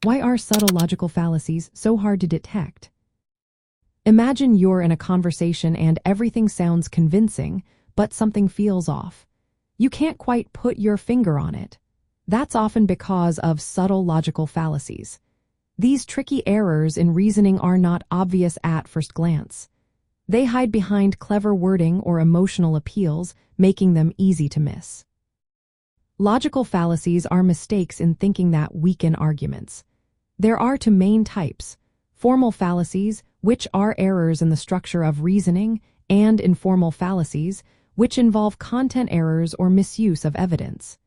Why are subtle logical fallacies so hard to detect? Imagine you're in a conversation and everything sounds convincing, but something feels off. You can't quite put your finger on it. That's often because of subtle logical fallacies. These tricky errors in reasoning are not obvious at first glance. They hide behind clever wording or emotional appeals, making them easy to miss. Logical fallacies are mistakes in thinking that weaken arguments. There are two main types: formal fallacies, which are errors in the structure of reasoning, and informal fallacies, which involve content errors or misuse of evidence.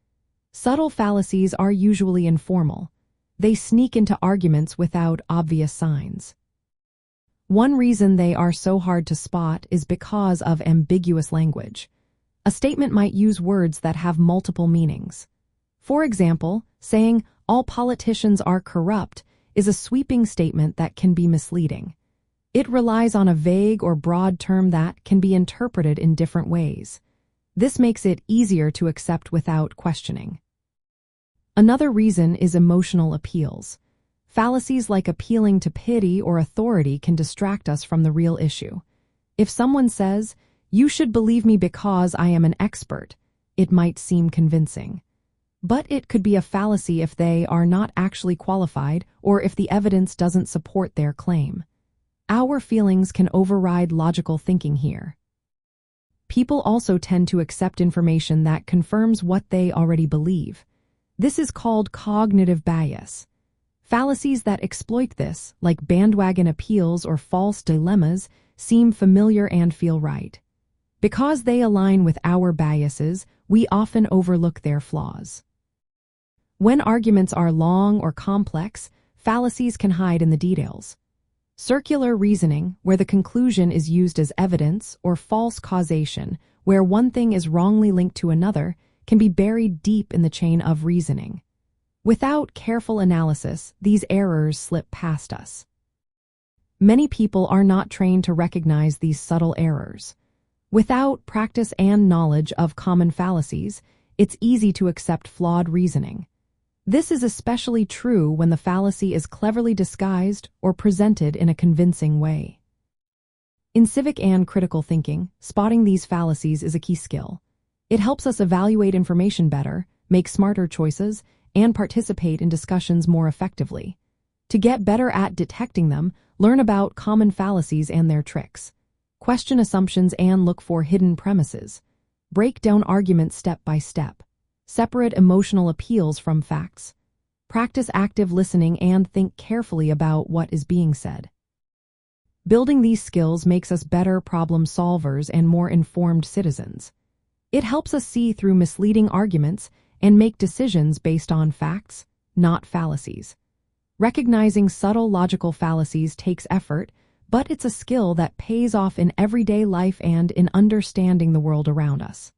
Subtle fallacies are usually informal. They sneak into arguments without obvious signs. One reason they are so hard to spot is because of ambiguous language. A statement might use words that have multiple meanings. For example, saying, "all politicians are corrupt," is a sweeping statement that can be misleading. It relies on a vague or broad term that can be interpreted in different ways. This makes it easier to accept without questioning. Another reason is emotional appeals. Fallacies like appealing to pity or authority can distract us from the real issue. If someone says, "You should believe me because I am an expert," it might seem convincing. But it could be a fallacy if they are not actually qualified or if the evidence doesn't support their claim. Our feelings can override logical thinking here. People also tend to accept information that confirms what they already believe. This is called cognitive bias. Fallacies that exploit this, like bandwagon appeals or false dilemmas, seem familiar and feel right. Because they align with our biases, we often overlook their flaws. When arguments are long or complex, fallacies can hide in the details. Circular reasoning, where the conclusion is used as evidence, or false causation, where one thing is wrongly linked to another, can be buried deep in the chain of reasoning. Without careful analysis, these errors slip past us. Many people are not trained to recognize these subtle errors. Without practice and knowledge of common fallacies, it's easy to accept flawed reasoning. This is especially true when the fallacy is cleverly disguised or presented in a convincing way. In civic and critical thinking, spotting these fallacies is a key skill. It helps us evaluate information better, make smarter choices, and participate in discussions more effectively. To get better at detecting them, learn about common fallacies and their tricks. Question assumptions and look for hidden premises. Break down arguments step by step. Separate emotional appeals from facts. Practice active listening and think carefully about what is being said. Building these skills makes us better problem solvers and more informed citizens. It helps us see through misleading arguments and make decisions based on facts, not fallacies. Recognizing subtle logical fallacies takes effort, but it's a skill that pays off in everyday life and in understanding the world around us.